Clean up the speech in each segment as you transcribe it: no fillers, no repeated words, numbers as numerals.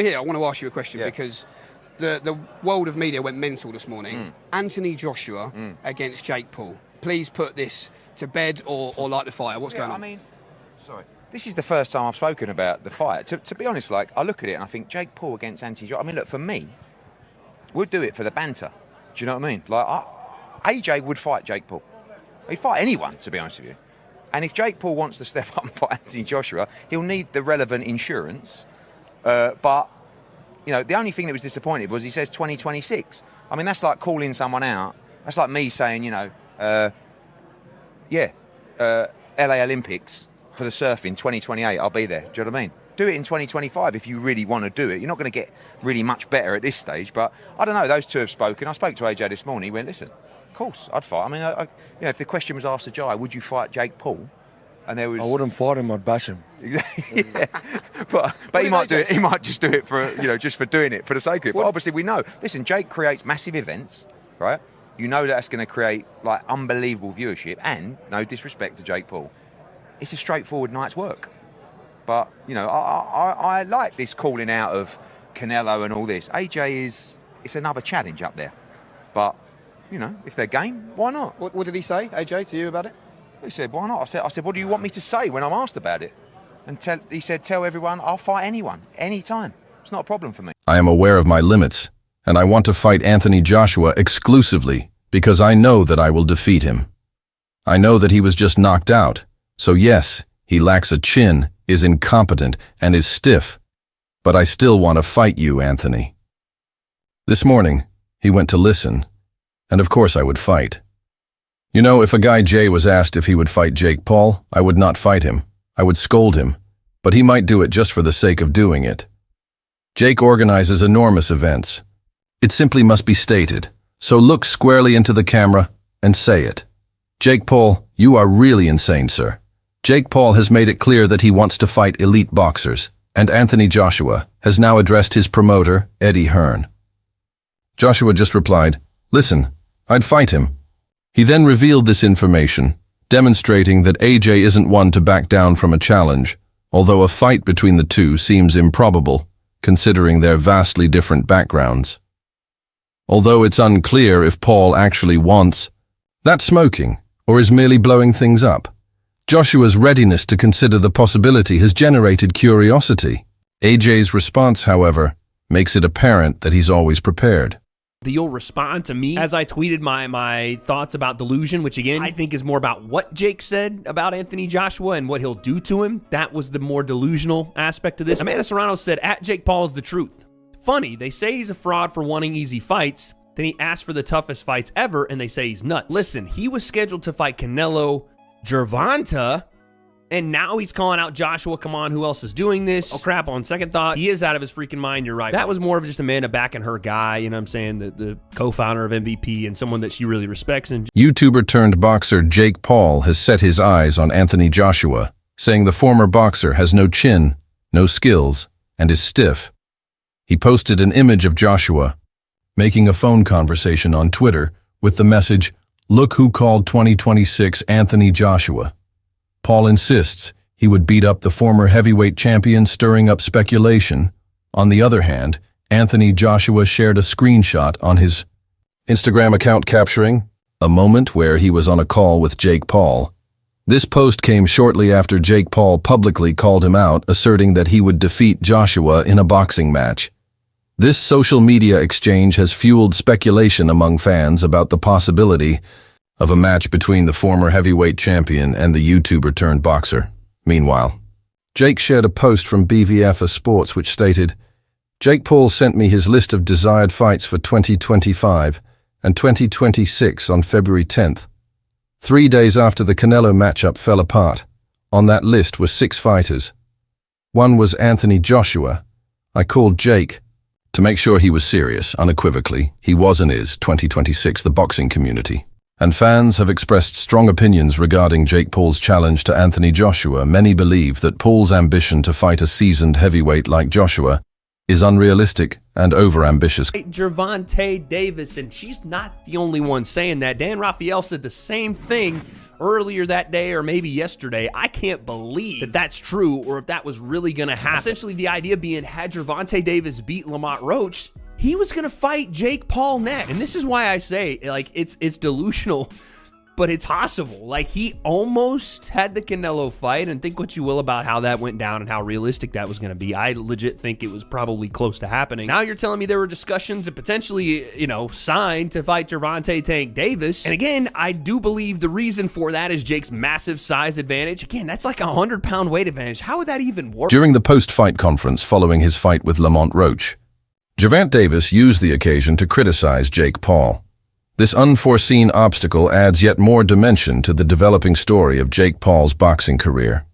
Here, I want to ask you a question because the world of media went mental this morning. Anthony Joshua against Jake Paul. Please put this to bed or light the fire. What's going on? I mean, sorry. This is the first time I've spoken about the fight. To be honest, like, I look at it and I think Jake Paul against Anthony Joshua. I mean, look, for me, we'd do it for the banter. Do you know what I mean? Like, AJ would fight Jake Paul. He'd fight anyone, to be honest with you. And if Jake Paul wants to step up and fight Anthony Joshua, he'll need the relevant insurance. But, you know, the only thing that was disappointing was he says 2026. I mean, that's like calling someone out. That's like me saying, you know, LA Olympics for the surfing, 2028, I'll be there. Do you know what I mean? Do it in 2025 if you really want to do it. You're not going to get really much better at this stage, but I don't know. Those two have spoken. I spoke to AJ this morning. He went, listen, of course, I'd fight. I mean, you know, if the question was asked to Jai, would you fight Jake Paul? And there was... I wouldn't fight him, I'd bash him. Yeah. But he might do it. He might just do it for, you know, just for doing it, for the sake of it. But obviously we know, listen, Jake creates massive events, right? You know that's going to create, like, unbelievable viewership, and, no disrespect to Jake Paul, it's a straightforward night's work. But, you know, I like this calling out of Canelo and all this. AJ it's another challenge up there. But, you know, if they're game, why not? What did he say, AJ, to you about it? He said, why not? I said, what do you want me to say when I'm asked about it? And he said, tell everyone I'll fight anyone, anytime. It's not a problem for me. I am aware of my limits, and I want to fight Anthony Joshua exclusively because I know that I will defeat him. I know that he was just knocked out. So yes, he lacks a chin, is incompetent, and is stiff. But I still want to fight you, Anthony. This morning, he went to listen, and of course I would fight. You know, if a guy Jay was asked if he would fight Jake Paul, I would not fight him. I would scold him, but he might do it just for the sake of doing it. Jake organizes enormous events. It simply must be stated, so look squarely into the camera and say it. Jake Paul, you are really insane, sir. Jake Paul has made it clear that he wants to fight elite boxers, and Anthony Joshua has now addressed his promoter, Eddie Hearn. Joshua just replied, listen, I'd fight him. He then revealed this information, demonstrating that AJ isn't one to back down from a challenge, although a fight between the two seems improbable, considering their vastly different backgrounds. Although it's unclear if Paul actually wants that smoking, or is merely blowing things up. Joshua's readiness to consider the possibility has generated curiosity. AJ's response, however, makes it apparent that he's always prepared. You'll respond to me as I tweeted my thoughts about delusion, which again, I think is more about what Jake said about Anthony Joshua and what he'll do to him. That was the more delusional aspect of this. Amanda Serrano said, at Jake Paul is the truth. Funny, they say he's a fraud for wanting easy fights. Then he asked for the toughest fights ever, and they say he's nuts. Listen, he was scheduled to fight Canelo Gervonta, and now he's calling out Joshua. Come on, who else is doing this? Oh, crap, on second thought, he is out of his freaking mind. You're right. That was more of just Amanda backing her guy, you know what I'm saying, the co-founder of MVP and someone that she really respects. And YouTuber turned boxer Jake Paul has set his eyes on Anthony Joshua, saying the former boxer has no chin, no skills, and is stiff. He posted an image of Joshua making a phone conversation on Twitter with the message, "Look who called 2026 Anthony Joshua." Paul insists he would beat up the former heavyweight champion, stirring up speculation. On the other hand, Anthony Joshua shared a screenshot on his Instagram account capturing a moment where he was on a call with Jake Paul. This post came shortly after Jake Paul publicly called him out, asserting that he would defeat Joshua in a boxing match. This social media exchange has fueled speculation among fans about the possibility of a match between the former heavyweight champion and the YouTuber turned boxer. Meanwhile, Jake shared a post from BVF Sports which stated, "Jake Paul sent me his list of desired fights for 2025 and 2026 on February 10th. 3 days after the Canelo matchup fell apart. On that list were 6 fighters. One was Anthony Joshua. I called Jake to make sure he was serious, unequivocally. He was and is 2026 the boxing community. And fans have expressed strong opinions regarding Jake Paul's challenge to Anthony Joshua. Many believe that Paul's ambition to fight a seasoned heavyweight like Joshua is unrealistic and overambitious." Gervonta Davis, and she's not the only one saying that. Dan Raphael said the same thing earlier that day or maybe yesterday. I can't believe that that's true or if that was really going to happen. Essentially, the idea being, had Gervonta Davis beat Lamont Roach, he was going to fight Jake Paul next. And this is why I say, like, it's delusional, but it's possible. Like, he almost had the Canelo fight, and think what you will about how that went down and how realistic that was going to be. I legit think it was probably close to happening. Now you're telling me there were discussions and potentially, signed to fight Gervonta Tank Davis. And again, I do believe the reason for that is Jake's massive size advantage. Again, that's like a 100-pound weight advantage. How would that even work? During the post-fight conference following his fight with Lamont Roach, Gervonta Davis used the occasion to criticize Jake Paul. This unforeseen obstacle adds yet more dimension to the developing story of Jake Paul's boxing career.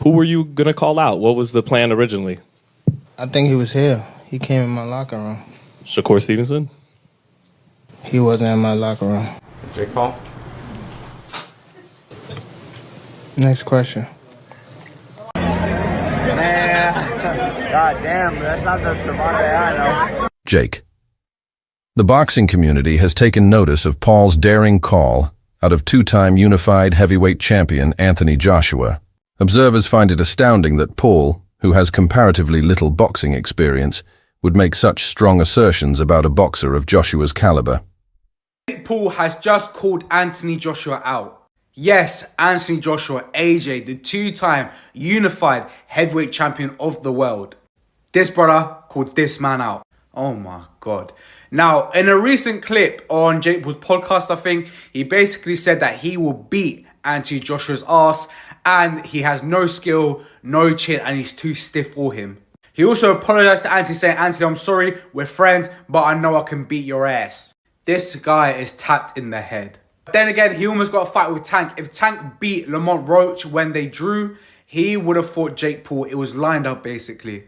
Who were you going to call out? What was the plan originally? I think he was here. He came in my locker room. Shakur Stevenson? He wasn't in my locker room. Jake Paul? Next question. Man, god damn, that's not the Gervonta I know. Jake. The boxing community has taken notice of Paul's daring call out of two-time unified heavyweight champion Anthony Joshua. Observers find it astounding that Paul, who has comparatively little boxing experience, would make such strong assertions about a boxer of Joshua's caliber. Jake Paul has just called Anthony Joshua out. Yes, Anthony Joshua, AJ, the two-time unified heavyweight champion of the world. This brother called this man out. Oh my God. Now, in a recent clip on Jake Paul's podcast, I think, he basically said that he will beat Anthony Joshua's ass and he has no skill, no chin, and he's too stiff for him. He also apologized to Anthony saying, Anthony, I'm sorry, we're friends, but I know I can beat your ass. This guy is tapped in the head. Then again, he almost got a fight with Tank. If Tank beat Lamont Roach when they drew, he would have fought Jake Paul. It was lined up, basically.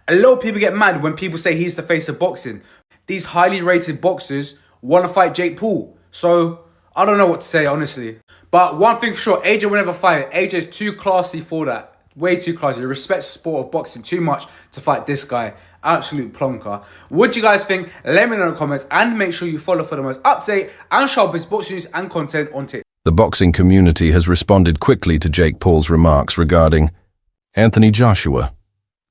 A lot of people get mad when people say he's the face of boxing. These highly rated boxers want to fight Jake Paul. So, I don't know what to say, honestly. But one thing for sure, AJ will never fight. AJ is too classy for that. Way too classy. He respects the sport of boxing too much to fight this guy. Absolute plonker. What do you guys think? Let me know in the comments. And make sure you follow for the most up-to-date and sharpest boxing news and content on TikTok. The boxing community has responded quickly to Jake Paul's remarks regarding Anthony Joshua.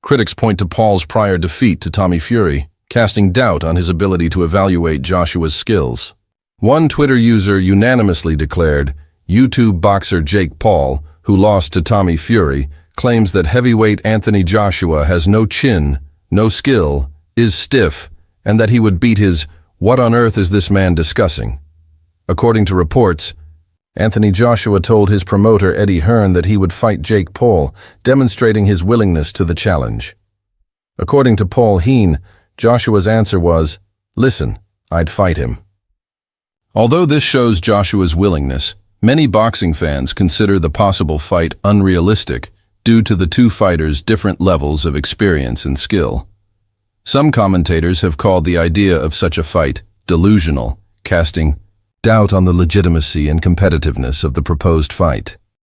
Critics point to Paul's prior defeat to Tommy Fury, casting doubt on his ability to evaluate Joshua's skills. One Twitter user unanimously declared, YouTube boxer Jake Paul, who lost to Tommy Fury, claims that heavyweight Anthony Joshua has no chin, no skill, is stiff, and that he would beat his "What on earth is this man discussing?" According to reports, Anthony Joshua told his promoter Eddie Hearn that he would fight Jake Paul, demonstrating his willingness to the challenge. According to Paul Heen, Joshua's answer was, "Listen, I'd fight him." Although this shows Joshua's willingness, many boxing fans consider the possible fight unrealistic due to the two fighters' different levels of experience and skill. Some commentators have called the idea of such a fight delusional, casting doubt on the legitimacy and competitiveness of the proposed fight.